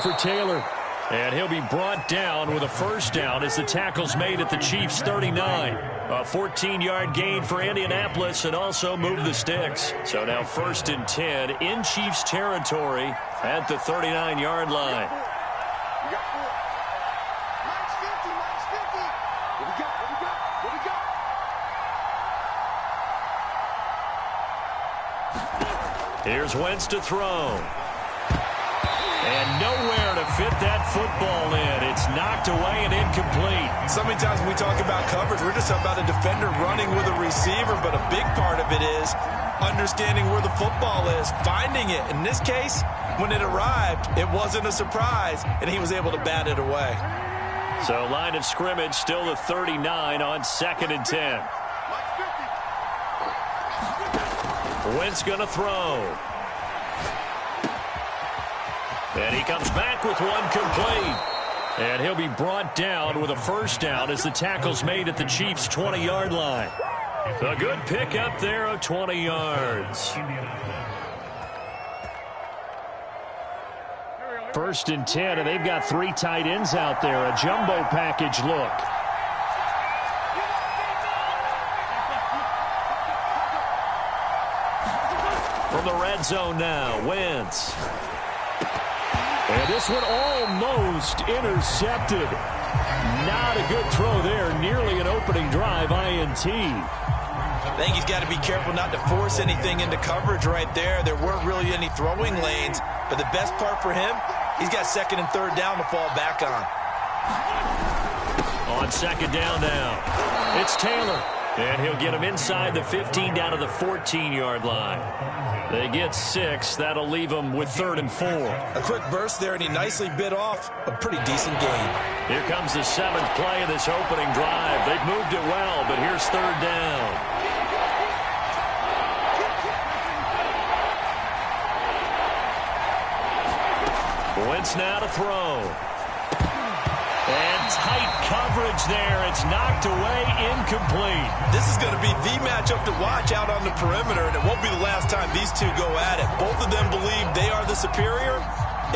for Taylor. And he'll be brought down with a first down as the tackle's made at the Chiefs' 39. A 14-yard gain for Indianapolis and also move the sticks. So now 1st and 10 in Chiefs territory at the 39-yard line. Here's Wentz to throw. And nowhere to fit that football in. It's knocked away and incomplete. So many times when we talk about coverage, we're just talking about a defender running with a receiver, but a big part of it is understanding where the football is, finding it. In this case, when it arrived, it wasn't a surprise, and he was able to bat it away. So line of scrimmage still the 39 on 2nd and 10. Wentz going to throw. And he comes back with one complete. And he'll be brought down with a first down as the tackle's made at the Chiefs' 20-yard line. A good pickup there of 20 yards. 1st and 10, and they've got 3 tight ends out there. A jumbo package look. From the red zone now, Wentz. And this one almost intercepted. Not a good throw there. Nearly an opening drive INT. I think he's got to be careful not to force anything into coverage right there. There weren't really any throwing lanes. But the best part for him, he's got 2nd and 3rd down to fall back on. On 2nd down now, it's Taylor. And he'll get him inside the 15 down to the 14-yard line. They get 6. That'll leave them with 3rd and 4. A quick burst there, and he nicely bit off a pretty decent gain. Here comes the 7th play of this opening drive. They've moved it well, but here's 3rd down. Wentz now to throw. And tight coverage there. It's knocked away, incomplete. This is going to be the matchup to watch out on the perimeter, and it won't be the last time these two go at it. Both of them believe they are the superior.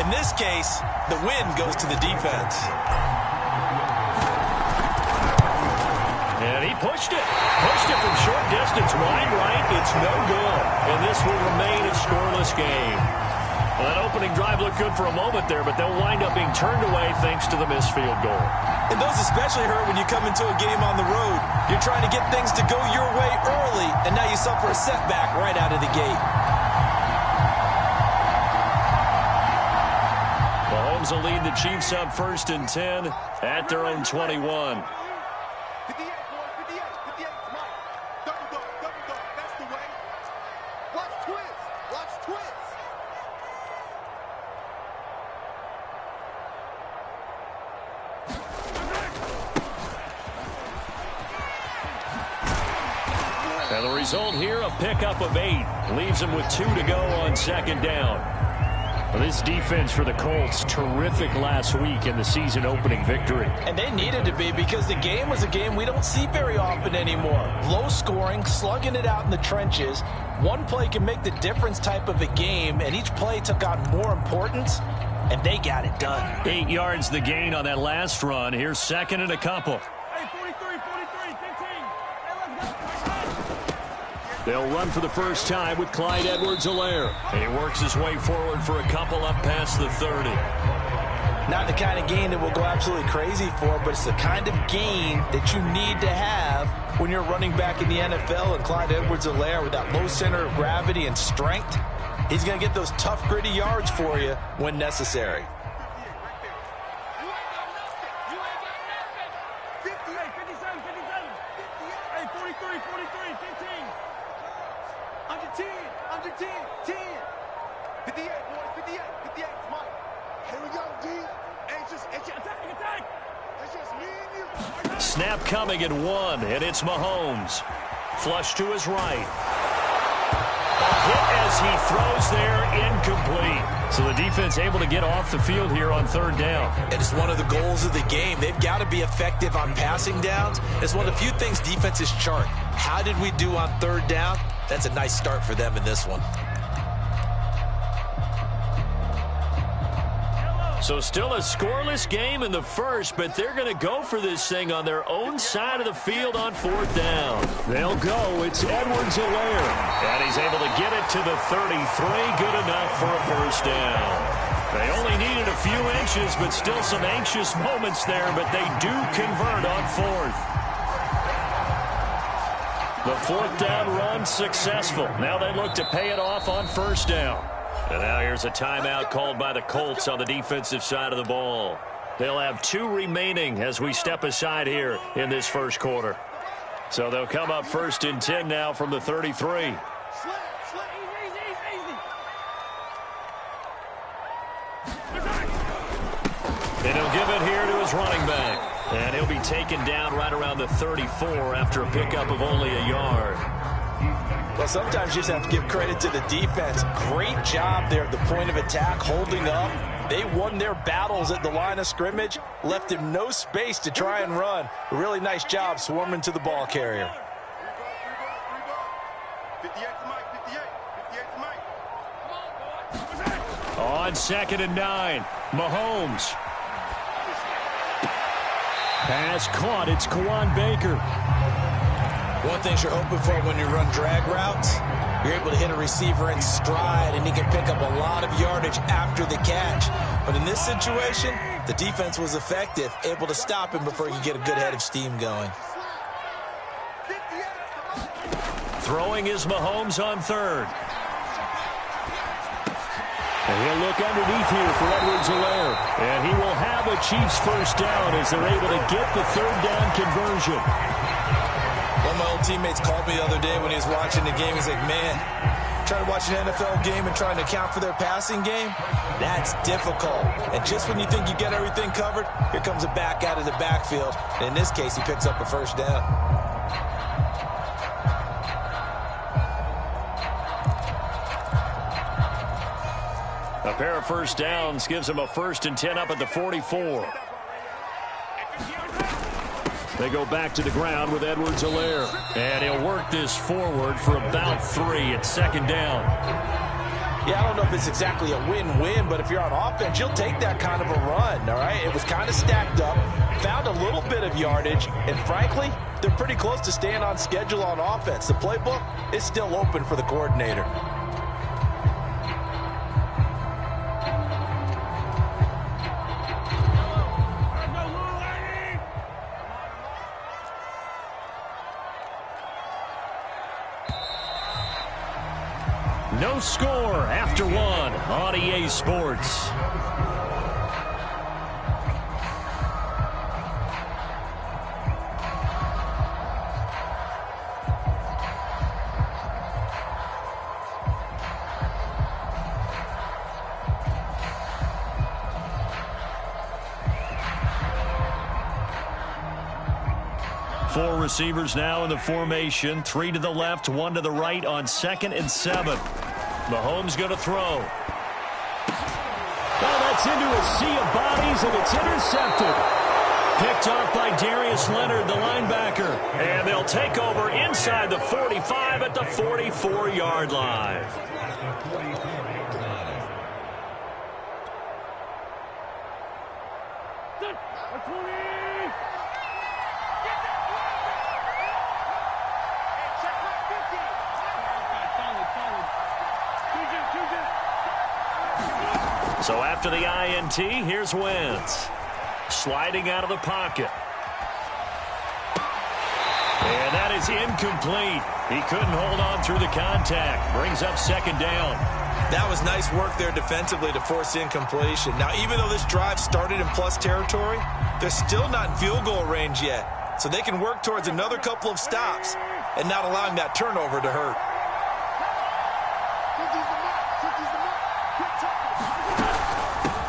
In this case, the win goes to the defense. And he pushed it. Pushed it from short distance, wide right. It's no good. And this will remain a scoreless game. Well, that opening drive looked good for a moment there, but they'll wind up being turned away thanks to the missed field goal. And those especially hurt when you come into a game on the road. You're trying to get things to go your way early, and now you suffer a setback right out of the gate. Mahomes will lead the Chiefs up 1st and 10 at their own 21. And the result here, a pickup of 8. Leaves them with 2 to go on 2nd down. Well, this defense for the Colts, terrific last week in the season-opening victory. And they needed to be, because the game was a game we don't see very often anymore. Low scoring, slugging it out in the trenches. One play can make the difference type of a game, and each play took on more importance, and they got it done. 8 yards the gain on that last run. Here's 2nd and a couple. They'll run for the first time with Clyde Edwards-Helaire. And he works his way forward for a couple up past the 30. Not the kind of gain that we'll go absolutely crazy for, but it's the kind of gain that you need to have when you're running back in the NFL. And Clyde Edwards-Helaire, with that low center of gravity and strength, he's going to get those tough, gritty yards for you when necessary. Snap coming at 1, and it's Mahomes. Flush to his right. A hit as he throws there, incomplete. So the defense able to get off the field here on 3rd down. It is one of the goals of the game. They've got to be effective on passing downs. It's one of the few things defenses chart. How did we do on 3rd down? That's a nice start for them in this one. So still a scoreless game in the first, but they're going to go for this thing on their own side of the field on 4th down. They'll go. It's Edwards-Helaire. And he's able to get it to the 33. Good enough for a first down. They only needed a few inches, but still some anxious moments there, but they do convert on 4th. The 4th down run successful. Now they look to pay it off on 1st down. And now here's a timeout called by the Colts on the defensive side of the ball. They'll have 2 remaining as we step aside here in this first quarter. So they'll come up 1st and 10 now from the 33. And he'll give it here to his running back. And he'll be taken down right around the 34 after a pickup of only a yard. Well, sometimes you just have to give credit to the defense. Great job there at the point of attack, holding up. They won their battles at the line of scrimmage, left him no space to try and run. A really nice job swarming to the ball carrier. On 2nd and 9, Mahomes. Pass caught. It's Kwan Baker. One thing you're hoping for when you run drag routes, you're able to hit a receiver in stride, and he can pick up a lot of yardage after the catch. But in this situation, the defense was effective, able to stop him before he could get a good head of steam going. Throwing is Mahomes on 3rd. And he'll look underneath here for Edwards-Helaire. And he will have a Chiefs first down as they're able to get the 3rd down conversion. One of my old teammates called me the other day when he was watching the game. He's like, man, trying to watch an NFL game and trying to account for their passing game, that's difficult. And just when you think you get everything covered, here comes a back out of the backfield. And in this case, he picks up a first down. A pair of first downs gives him a 1st and 10 up at the 44. They go back to the ground with Edwards-Helaire. And he'll work this forward for about 3 at 2nd down. Yeah, I don't know if it's exactly a win-win, but if you're on offense, you'll take that kind of a run, all right? It was kind of stacked up, found a little bit of yardage, and frankly, they're pretty close to staying on schedule on offense. The playbook is still open for the coordinator. No score after 1 on EA Sports. Four receivers now in the formation. 3 to the left, 1 to the right on 2nd and 7. Mahomes going to throw. Oh, that's into a sea of bodies, and it's intercepted. Picked off by Darius Leonard, the linebacker. And they'll take over inside the 45 at the 44-yard line. So after the INT, here's Wentz. Sliding out of the pocket. And that is incomplete. He couldn't hold on through the contact. Brings up 2nd down. That was nice work there defensively to force incompletion. Now, even though this drive started in plus territory, they're still not in field goal range yet. So they can work towards another couple of stops and not allowing that turnover to hurt.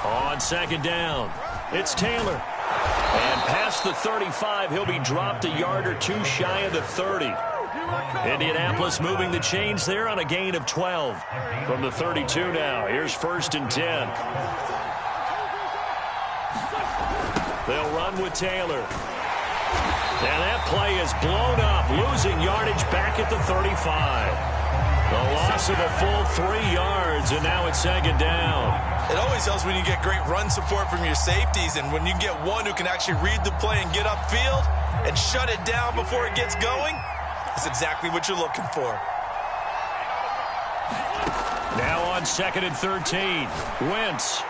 On 2nd down, it's Taylor. And past the 35, he'll be dropped a yard or 2 shy of the 30. Indianapolis moving the chains there on a gain of 12. From the 32 now, here's 1st and 10. They'll run with Taylor. And that play is blown up, losing yardage back at the 35. The loss of a full 3 yards, and now it's second down. It always helps when you get great run support from your safeties, and when you get one who can actually read the play and get upfield and shut it down before it gets going, that's exactly what you're looking for. Now on 2nd and 13, Wentz.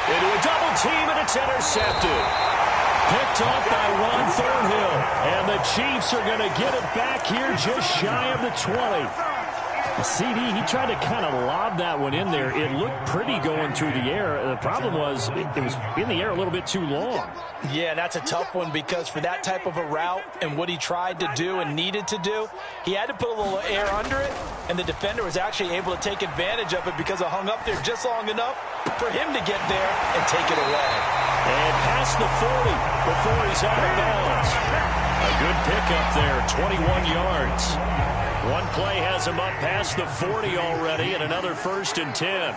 Into a double team, and it's intercepted. Picked off by Juan Thornhill, and the Chiefs are going to get it back here just shy of the 20. CD, he tried to kind of lob that one in there. It looked pretty going through the air. The problem was it was in the air a little bit too long. Yeah, that's a tough one because for that type of a route and what he tried to do and needed to do, he had to put a little air under it, and the defender was actually able to take advantage of it because it hung up there just long enough for him to get there and take it away. And past the 40 before he's out of bounds. A good pickup there, 21 yards. One play has him up past the 40 already, and another 1st and 10.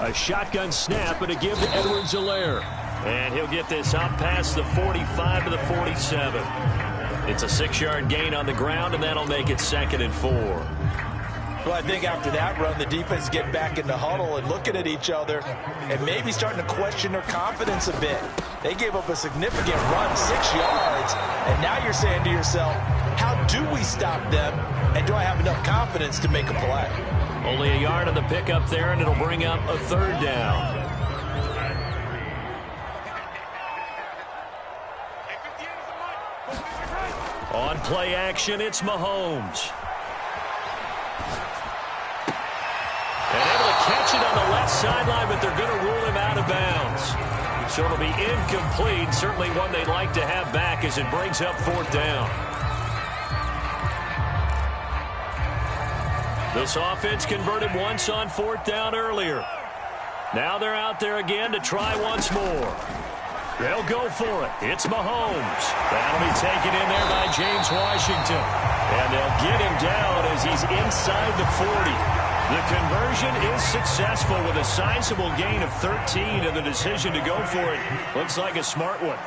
A shotgun snap and a give to Edwards-Helaire. And he'll get this out past the 45 to the 47. It's a 6-yard gain on the ground, and that'll make it 2nd and 4. Well, I think after that run, the defense getting back in the huddle and looking at each other and maybe starting to question their confidence a bit. They gave up a significant run, 6 yards, and now you're saying to yourself, how do we stop them, and do I have enough confidence to make a play? Only a yard on the pickup there, and it'll bring up a 3rd down. On play action, it's Mahomes. And able to catch it on the left sideline, but they're going to rule him out of bounds. So it'll be incomplete. Certainly one they'd like to have back as it brings up 4th down. This offense converted once on 4th down earlier. Now they're out there again to try once more. They'll go for it. It's Mahomes. That'll be taken in there by James Washington. And they'll get him down as he's inside the 40. The conversion is successful with a sizable gain of 13, and the decision to go for it looks like a smart one.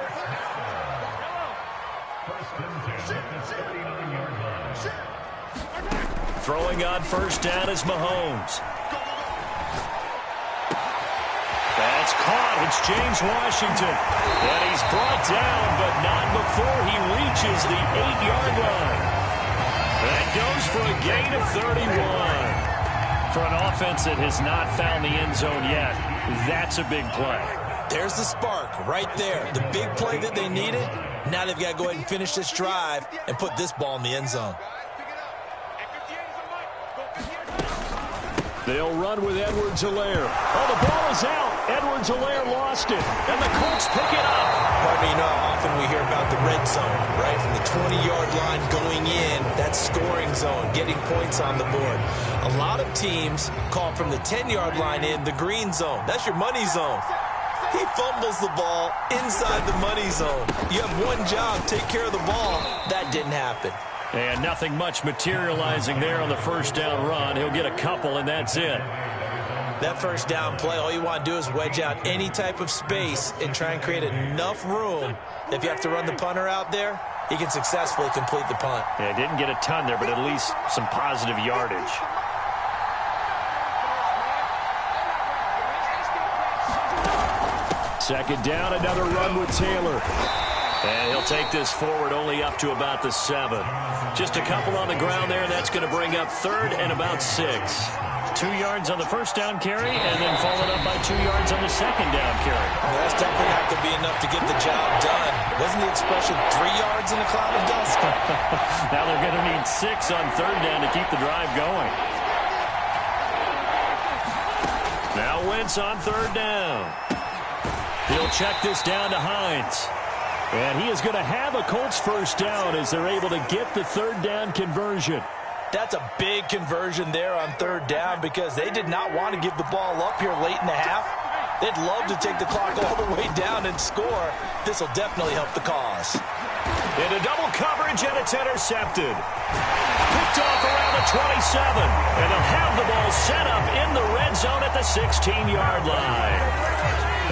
Throwing on 1st down is Mahomes. That's caught. It's James Washington. And he's brought down, but not before he reaches the 8-yard line. That goes for a gain of 31. For an offense that has not found the end zone yet, that's a big play. There's the spark right there. The big play that they needed. Now they've got to go ahead and finish this drive and put this ball in the end zone. They'll run with Edwards-Helaire. Oh, the ball is out. Edwards-Helaire lost it, and the Colts pick it up. Pardon me, you know how often we hear about the red zone, right? From the 20-yard line going in, that scoring zone, getting points on the board. A lot of teams call from the 10-yard line in the green zone. That's your money zone. He fumbles the ball inside the money zone. You have one job, take care of the ball. That didn't happen. And nothing much materializing there on the 1st down run. He'll get a couple, and that's it. That 1st down play, all you want to do is wedge out any type of space and try and create enough room. If you have to run the punter out there, he can successfully complete the punt. Yeah, didn't get a ton there, but at least some positive yardage. Second down, another run with Taylor. And he'll take this forward only up to about the 7. Just a couple on the ground there, and that's going to bring up 3rd and about 6. 2 yards on the 1st down carry, and then followed up by 2 yards on the 2nd down carry. Well, that's definitely not going to be enough to get the job done. Wasn't the expression 3 yards in a cloud of dust? Now they're going to need 6 on 3rd down to keep the drive going. Now Wentz on 3rd down. He'll check this down to Hines. And he is going to have a Colts 1st down as they're able to get the 3rd down conversion. That's a big conversion there on 3rd down because they did not want to give the ball up here late in the half. They'd love to take the clock all the way down and score. This will definitely help the cause. Into double coverage, and it's intercepted. Picked off around the 27. And they'll have the ball set up in the red zone at the 16-yard line.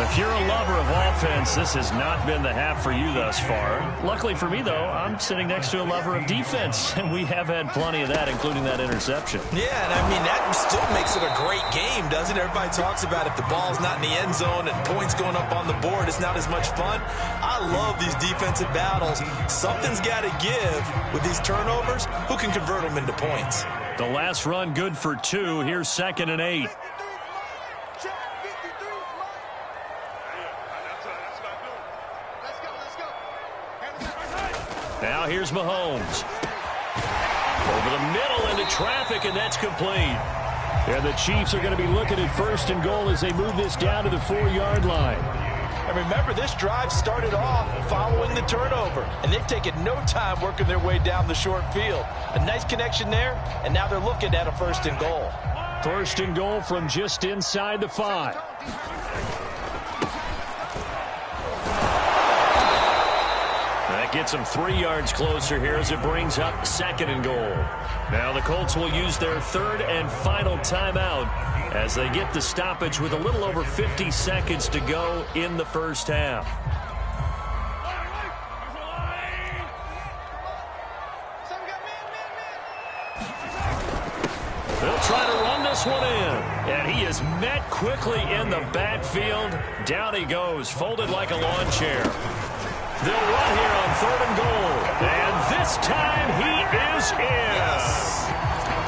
If you're a lover of offense, this has not been the half for you thus far. Luckily for me, though, I'm sitting next to a lover of defense, and we have had plenty of that, including that interception. Yeah, and I mean, that still makes it a great game, doesn't it? Everybody talks about if the ball's not in the end zone and points going up on the board, it's not as much fun. I love these defensive battles. Something's got to give with these turnovers. Who can convert them into points? The last run good for 2. Here's 2nd and 8. Now here's Mahomes. Over the middle into traffic, and that's complete. And the Chiefs are going to be looking at 1st and goal as they move this down to the 4-yard line. And remember, this drive started off following the turnover, and they've taken no time working their way down the short field. A nice connection there, and now they're looking at a 1st and goal. 1st and goal from just inside the 5. That gets them 3 yards closer here as it brings up 2nd and goal. Now the Colts will use their 3rd and final timeout as they get the stoppage with a little over 50 seconds to go in the first half. They'll try to run this one in. And he is met quickly in the backfield. Down he goes, folded like a lawn chair. They'll run here on 3rd and goal. And this time he is in. Yes.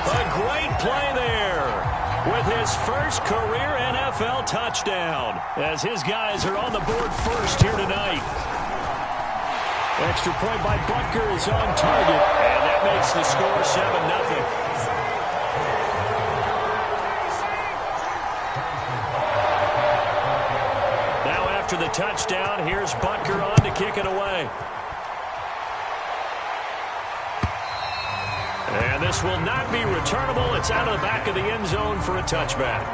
A great play there with his first career NFL touchdown as his guys are on the board first here tonight. Extra point by Butker is on target, and that makes the score 7-0. After the touchdown, here's Butker on to kick it away. And this will not be returnable. It's out of the back of the end zone for a touchback.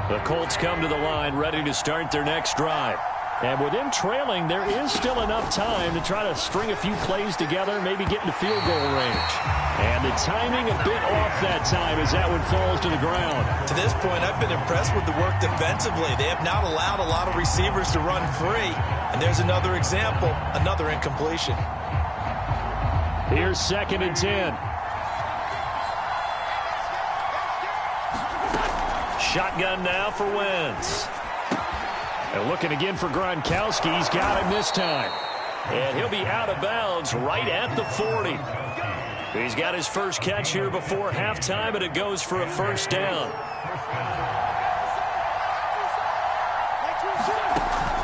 The Colts come to the line, ready to start their next drive. And with them trailing, there is still enough time to try to string a few plays together, maybe get into field goal range. And the timing a bit off that time as that one falls to the ground. To this point, I've been impressed with the work defensively. They have not allowed a lot of receivers to run free. And there's another example, another incompletion. Here's 2nd and 10. Shotgun now for Wentz. And looking again for Gronkowski. He's got him this time. And he'll be out of bounds right at the 40. He's got his first catch here before halftime, and it goes for a 1st down.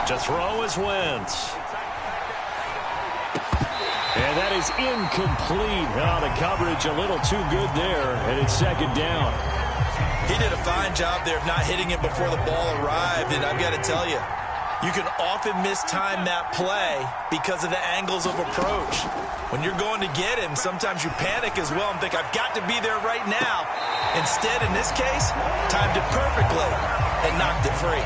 To throw is Wentz. And that is incomplete. Oh, the coverage a little too good there, and it's 2nd down. He did a fine job there of not hitting it before the ball arrived, and I've got to tell you, you can often mistime that play because of the angles of approach. When you're going to get him, sometimes you panic as well and think, I've got to be there right now. Instead, in this case, timed it perfectly and knocked it free.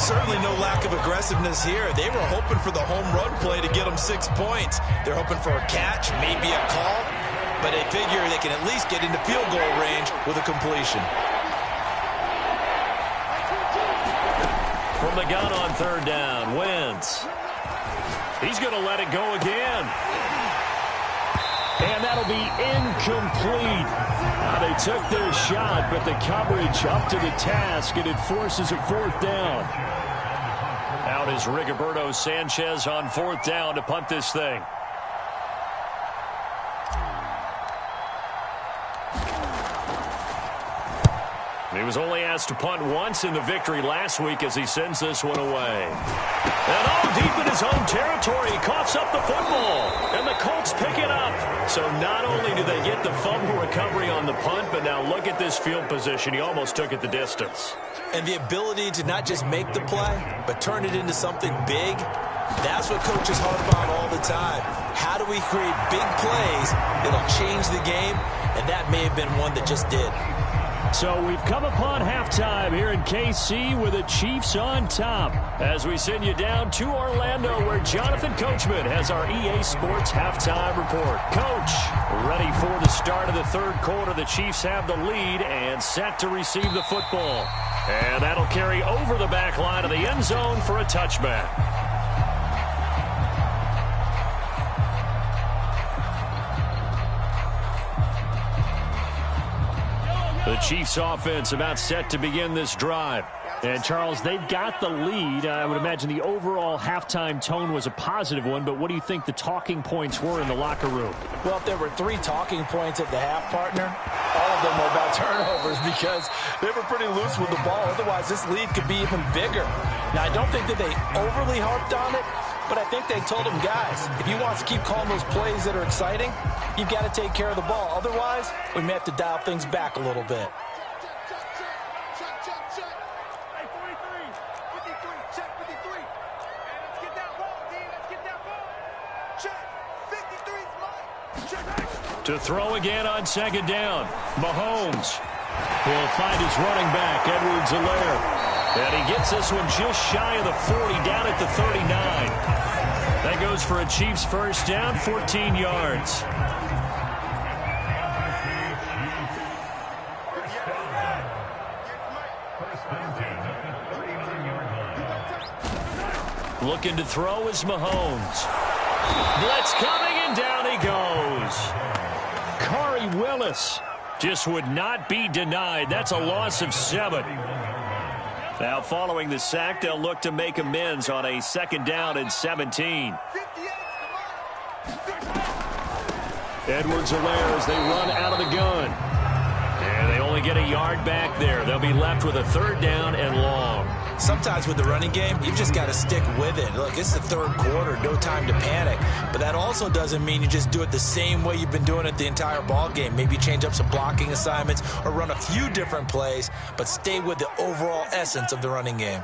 Certainly no lack of aggressiveness here. They were hoping for the home run play to get them 6 points. They're hoping for a catch, maybe a call, but they figure they can at least get into field goal range with a completion. From the gun on 3rd down, Wentz. He's going to let it go again. And that'll be incomplete. They took their shot, but the coverage up to the task, and it forces a 4th down. Out is Rigoberto Sanchez on 4th down to punt this thing. He was only asked to punt once in the victory last week as he sends this one away. And all deep in his own territory, he coughs up the football. And the Colts pick it up. So not only do they get the fumble recovery on the punt, but now look at this field position. He almost took it the distance. And the ability to not just make the play, but turn it into something big, that's what coaches harp on all the time. How do we create big plays that'll change the game? And that may have been one that just did. So we've come upon halftime here in KC with the Chiefs on top. As we send you down to Orlando where Jonathan Coachman has our EA Sports halftime report. Coach, ready for the start of the third quarter. The Chiefs have the lead and set to receive the football. And that'll carry over the back line of the end zone for a touchback. The Chiefs offense about set to begin this drive. And, Charles, they've got the lead. I would imagine the overall halftime tone was a positive one, but what do you think the talking points were in the locker room? Well, if there were 3 talking points at the half, partner, all of them were about turnovers because they were pretty loose with the ball. Otherwise, this lead could be even bigger. Now, I don't think that they overly harped on it, but I think they told them, guys, if you want to keep calling those plays that are exciting, you've got to take care of the ball. Otherwise, we may have to dial things back a little bit. To throw again on second down. Mahomes will find his running back, Edwards-Helaire. And he gets this one just shy of the 40, down at the 39. That goes for a Chiefs first down, 14 yards. Looking to throw is Mahomes. Blitz coming, and down he goes. Corey Willis just would not be denied. That's a loss of 7. Now following the sack, they'll look to make amends on a second down and 17. Edwards-Helaire as they run out of the gun. And they only get a yard back there. They'll be left with a third down and long. Sometimes with the running game, you've just got to stick with it. Look, it's the third quarter, no time to panic. But that also doesn't mean you just do it the same way you've been doing it the entire ball game. Maybe change up some blocking assignments or run a few different plays, but stay with the overall essence of the running game.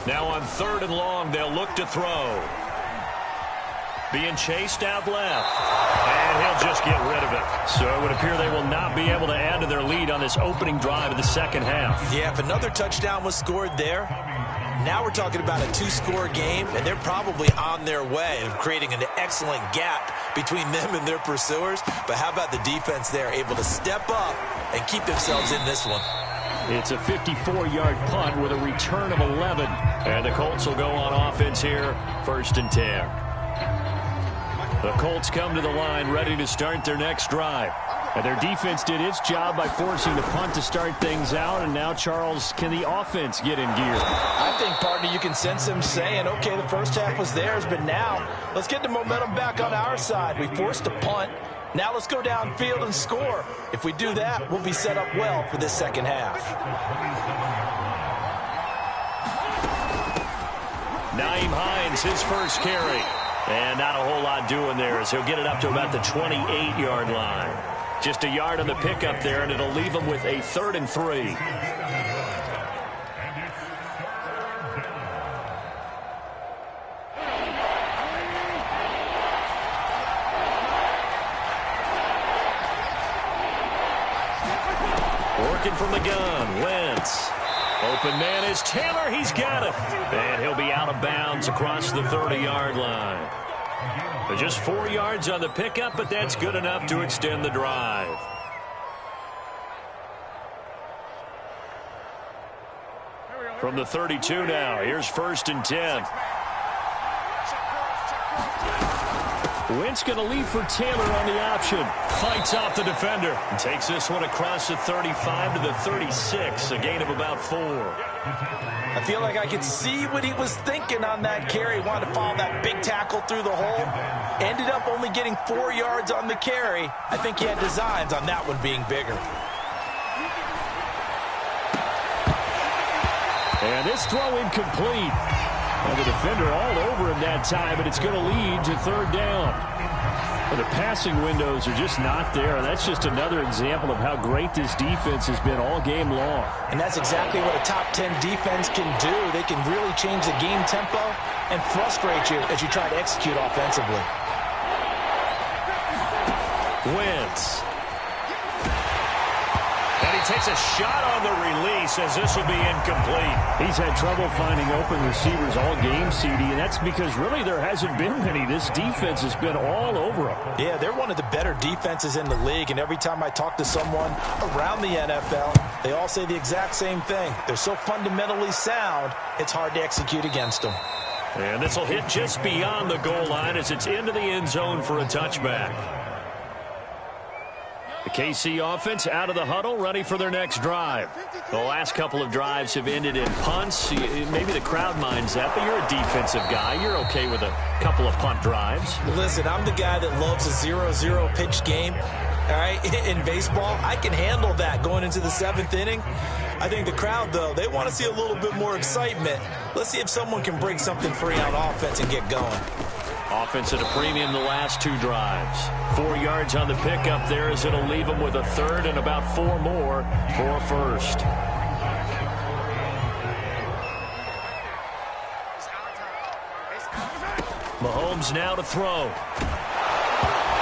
Now on third and long, they'll look to throw. Being chased out left. And he'll just get rid of it. So it would appear they will not be able to add to their lead on this opening drive of the second half. Yeah, if another touchdown was scored there, now we're talking about a 2-score game, and they're probably on their way of creating an excellent gap between them and their pursuers. But how about the defense there, able to step up and keep themselves in this one? It's a 54-yard punt with a return of 11. And the Colts will go on offense here, 1st and 10. The Colts come to the line ready to start their next drive. And their defense did its job by forcing the punt to start things out. And now, Charles, can the offense get in gear? I think, partner, you can sense them saying, okay, the first half was theirs, but now let's get the momentum back on our side. We forced a punt. Now let's go downfield and score. If we do that, we'll be set up well for this second half. Nyheim Hines, his first carry. And not a whole lot doing there as he'll get it up to about the 28-yard line. Just a yard on the pickup there, and it'll leave him with a 3rd and 3. Working from the gun, Wentz. Open man is Taylor. He's got it. And he'll be out of bounds across the 30-yard line. Just 4 yards on the pickup, but that's good enough to extend the drive. From the 32 now, here's 1st and 10. Wentz going to lead for Taylor on the option. Fights off the defender. And takes this one across the 35 to the 36. A gain of about 4. I feel like I could see what he was thinking on that carry. Wanted to follow that big tackle through the hole. Ended up only getting 4 yards on the carry. I think he had designs on that one being bigger. And this throw incomplete. And the defender all over him that time, and it's going to lead to third down. But the passing windows are just not there. That's just another example of how great this defense has been all game long. And that's exactly what a top 10 defense can do. They can really change the game tempo and frustrate you as you try to execute offensively. Wentz. And he takes a shot on the release as this will be incomplete. He's had trouble finding open receivers all game, CD, and that's because really there hasn't been many. This defense has been all over him. Yeah, they're one of the better defenses in the league, and every time I talk to someone around the NFL, they all say the exact same thing. They're so fundamentally sound, it's hard to execute against them. And this will hit just beyond the goal line as it's into the end zone for a touchback. The KC offense out of the huddle, ready for their next drive. The last couple of drives have ended in punts. Maybe the crowd minds that, but you're a defensive guy. You're okay with a couple of punt drives. Listen, I'm the guy that loves a 0-0 pitch game. All right, in baseball, I can handle that going into the 7th inning. I think the crowd, though, they want to see a little bit more excitement. Let's see if someone can break something free on offense and get going. Offense at a premium the last 2 drives. 4 yards on the pickup there as it'll leave them with a third and about 4 more for a first. Mahomes now to throw.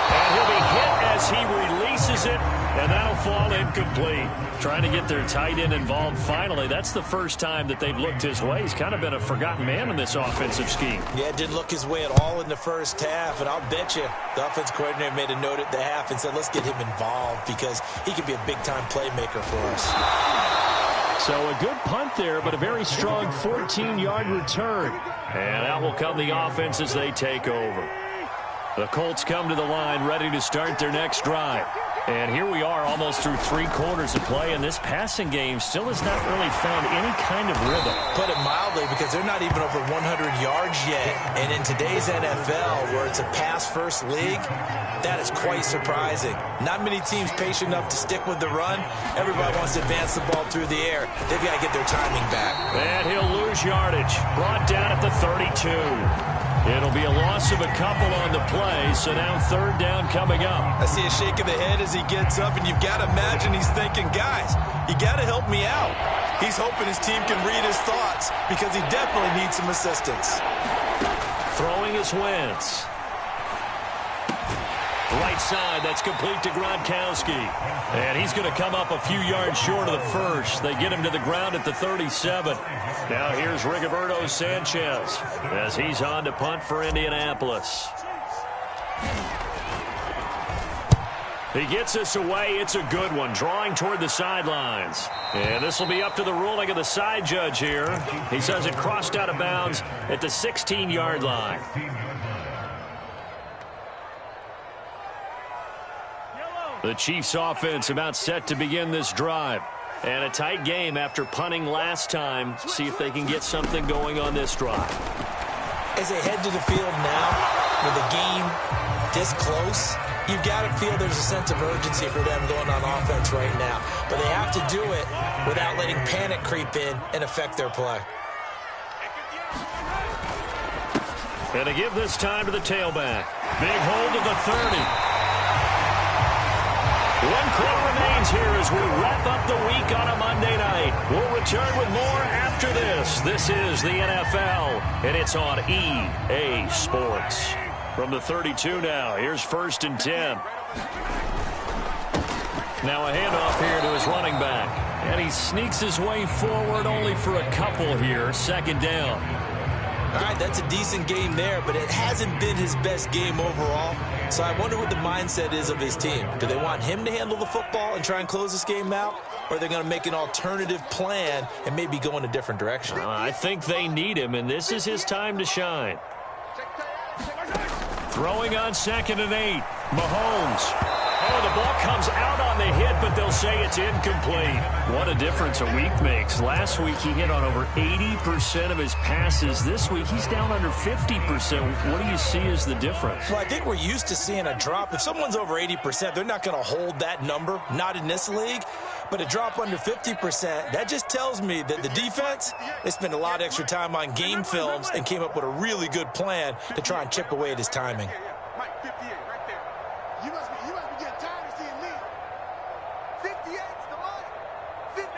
And he'll be hit as he releases it, and that'll fall incomplete. Trying to get their tight end involved finally. That's the first time that they've looked his way. He's kind of been a forgotten man in this offensive scheme. Yeah, it didn't look his way at all in the first half, and I'll bet you the offense coordinator made a note at the half and said, let's get him involved because he could be a big-time playmaker for us. So a good punt there, but a very strong 14-yard return. And out will come the offense as they take over. The Colts come to the line ready to start their next drive. And here we are almost through 3 quarters of play, and this passing game still has not really found any kind of rhythm. Put it mildly, because they're not even over 100 yards yet. And in today's NFL, where it's a pass-first league, that is quite surprising. Not many teams patient enough to stick with the run. Everybody wants to advance the ball through the air. They've got to get their timing back. And he'll lose yardage. Brought down at the 32. It'll be a loss of a couple on the play, so now third down coming up. I see a shake of the head as he gets up, and you've got to imagine he's thinking, guys, you got to help me out. He's hoping his team can read his thoughts because he definitely needs some assistance. Throwing is Wentz. Right side, that's complete to Gronkowski. And he's going to come up a few yards short of the first. They get him to the ground at the 37. Now here's Rigoberto Sanchez as he's on to punt for Indianapolis. He gets us away. It's a good one, drawing toward the sidelines. And this will be up to the ruling of the side judge here. He says it crossed out of bounds at the 16-yard line. The Chiefs offense about set to begin this drive. And a tight game after punting last time. See if they can get something going on this drive. As they head to the field now, with the game this close, you've got to feel there's a sense of urgency for them going on offense right now. But they have to do it without letting panic creep in and affect their play. And to give this time to the tailback. Big hold of the 30. 1 quarter remains here as we wrap up the week on a Monday night. We'll return with more after this. This is the NFL, and it's on EA Sports. From the 32 now, here's 1st and 10. Now a handoff here to his running back. And he sneaks his way forward only for a couple here. 2nd down. All right, that's a decent game there, but it hasn't been his best game overall. So I wonder what the mindset is of his team. Do they want him to handle the football and try and close this game out? Or are they going to make an alternative plan and maybe go in a different direction? I think they need him, and this is his time to shine. Throwing on 2nd and 8. Mahomes. Oh, the ball comes out on the hit, but they'll say it's incomplete. What a difference a week makes. Last week he hit on over 80% of his passes. This week he's down under 50%. What do you see as the difference? Well, I think we're used to seeing a drop. If someone's over 80%, they're not going to hold that number, not in this league. But a drop under 50%, that just tells me that the defense, they spent a lot of extra time on game films and came up with a really good plan to try and chip away at his timing. Mike, 58 right there. You must be getting tired of seeing me. 58's the line. 15.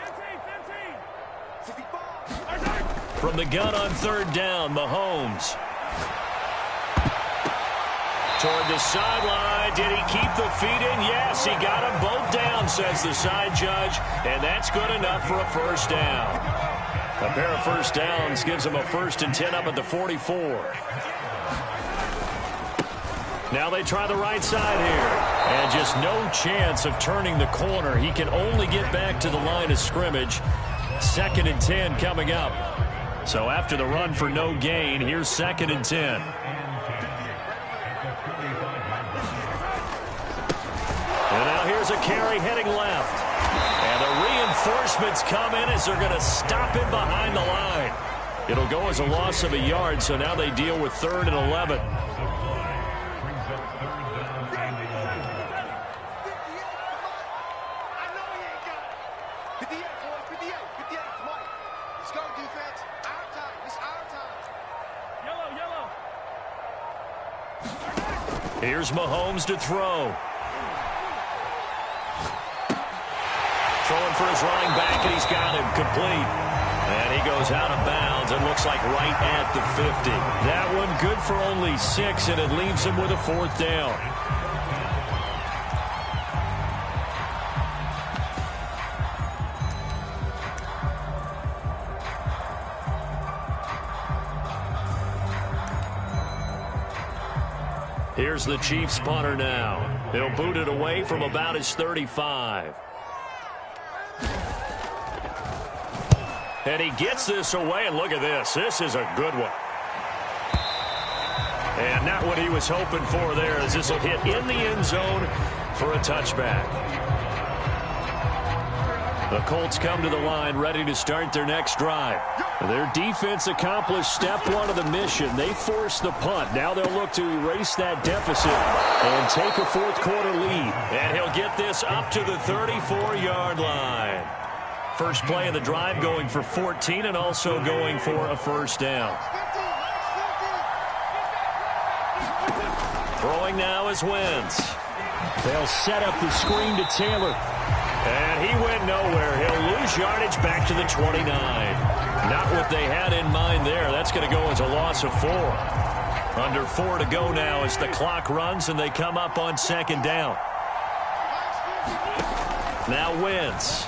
65. From the gun on third down, Mahomes. Toward the sideline. Did he keep the feet in? Yes, he got them both down, says the side judge. And that's good enough for a first down. A pair of first downs gives him a 1st and 10 up at the 44. Now they try the right side here. And just no chance of turning the corner. He can only get back to the line of scrimmage. 2nd and 10 coming up. So after the run for no gain, here's 2nd and 10. And now here's a carry heading left. And the reinforcements come in as they're going to stop him behind the line. It'll go as a loss of a yard, so now they deal with 3rd and 11. Here's Mahomes to throw. Throwing for his running back, and he's got him complete. And he goes out of bounds and looks like right at the 50. That one good for only 6, and it leaves him with a 4th down. Here's the Chiefs punter now. He'll boot it away from about his 35. And he gets this away, and look at this. This is a good one. And not what he was hoping for there, as this will hit in the end zone for a touchback. The Colts come to the line ready to start their next drive. Their defense accomplished step 1 of the mission. They forced the punt. Now they'll look to erase that deficit and take a 4th quarter lead. And he'll get this up to the 34-yard line. First play of the drive going for 14 and also going for a first down. Throwing now is Wentz. They'll set up the screen to Taylor. And he went nowhere. He'll lose yardage back to the 29. Not what they had in mind there. That's going to go as a loss of 4. Under 4 to go now as the clock runs and they come up on 2nd down. Now Wentz.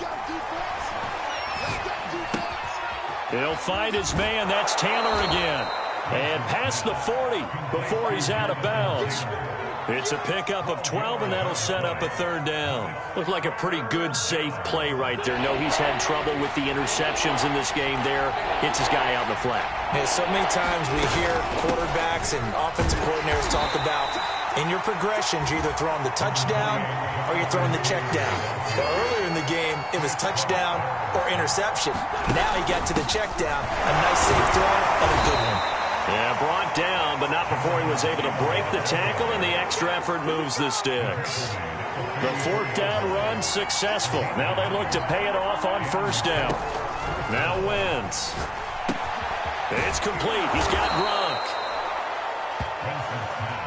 He'll find his man. That's Taylor again. And past the 40 before he's out of bounds. It's a pickup of 12, and that'll set up a 3rd down. Looked like a pretty good, safe play right there. No, he's had trouble with the interceptions in this game there. Hits his guy out in the flat. Yeah, so many times we hear quarterbacks and offensive coordinators talk about in your progressions, you're either throwing the touchdown or you're throwing the check down. But earlier in the game, it was touchdown or interception. Now he got to the check down. A nice safe throw and a good one. Yeah, brought down, but not before he was able to break the tackle, and the extra effort moves the sticks. The 4th down run successful. Now they look to pay it off on 1st down. Now Wentz. It's complete. He's got Gronk.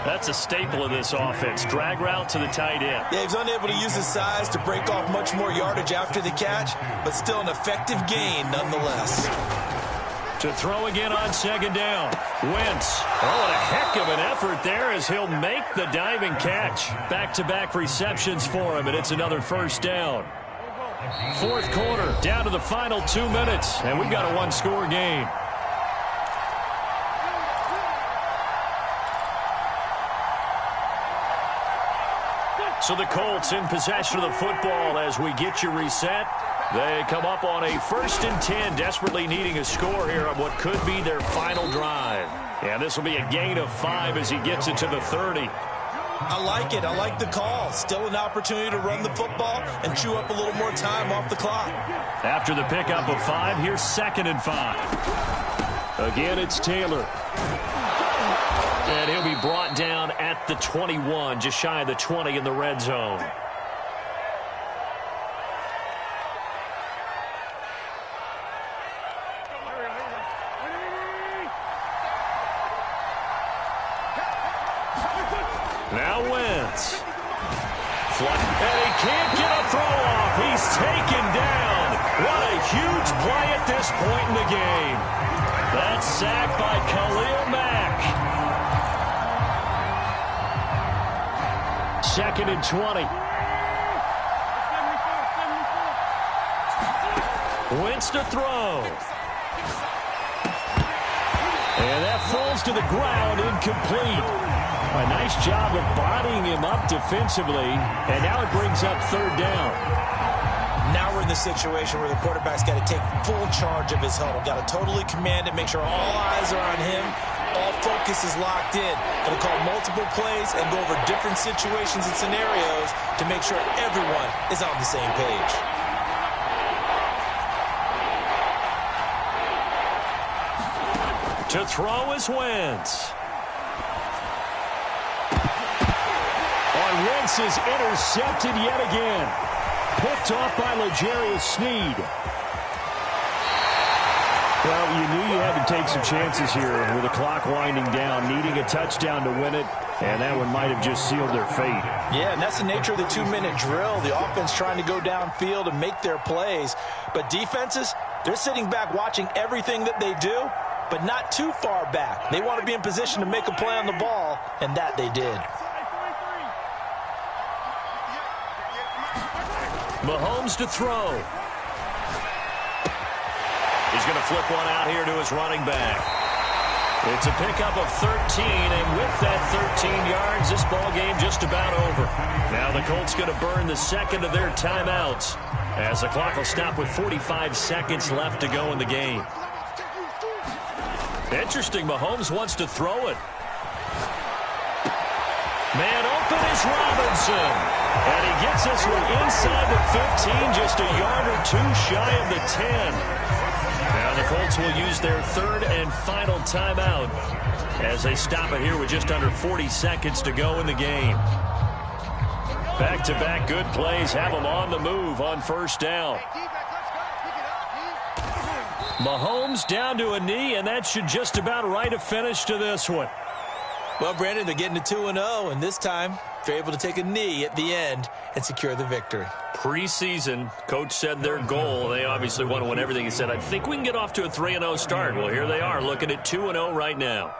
That's a staple of this offense. Drag route to the tight end. Yeah, he's unable to use his size to break off much more yardage after the catch, but still an effective gain nonetheless. To throw again on 2nd down. Wentz. Oh, what a heck of an effort there as he'll make the diving catch. Back-to-back receptions for him, and it's another 1st down. 4th quarter, down to the final 2 minutes, and we've got a 1-score game. So the Colts in possession of the football as we get you reset. They come up on a 1st and 10, desperately needing a score here on what could be their final drive. And this will be a gain of 5 as he gets it to the 30. I like it. I like the call. Still an opportunity to run the football and chew up a little more time off the clock. After the pickup of 5, here's 2nd and 5. Again, it's Taylor. And he'll be brought down at the 21, just shy of the 20 in the red zone. Now Wentz. And he can't get a throw off. He's taken down. What a huge play at this point in the game. That's sacked by Khalil Mack. 2nd and 20. Wentz to throw. And that falls to the ground, incomplete. A nice job of bodying him up defensively, and now it brings up 3rd down. Now we're in the situation where the quarterback's got to take full charge of his huddle. Got to totally command it, make sure all eyes are on him. All focus is locked in. Going to call multiple plays and go over different situations and scenarios to make sure everyone is on the same page. To throw is Wentz. Wentz is intercepted yet again. Picked off by L'Jarius Sneed. Well, you knew you had to take some chances here with the clock winding down, needing a touchdown to win it, and that one might have just sealed their fate. Yeah, and that's the nature of the 2-minute drill. The offense trying to go downfield and make their plays. But defenses, they're sitting back watching everything that they do, but not too far back. They want to be in position to make a play on the ball, and that they did. Mahomes to throw. He's going to flip one out here to his running back. It's a pickup of 13, and with that 13 yards, this ball game just about over. Now the Colts going to burn the 2nd of their timeouts as the clock will stop with 45 seconds left to go in the game. Interesting, Mahomes wants to throw it. Man open is Robinson. And he gets this one inside the 15, just a yard or 2 shy of the 10. Now the Colts will use their 3rd and final timeout as they stop it here with just under 40 seconds to go in the game. Back-to-back good plays have them on the move on 1st down. Mahomes down to a knee, and that should just about write a finish to this one. Well, Brandon, they're getting to 2-0, and this time they're able to take a knee at the end and secure the victory. Preseason, coach said their goal, they obviously want to win everything. He said, I think we can get off to a 3-0 start. Well, here they are looking at 2-0 right now.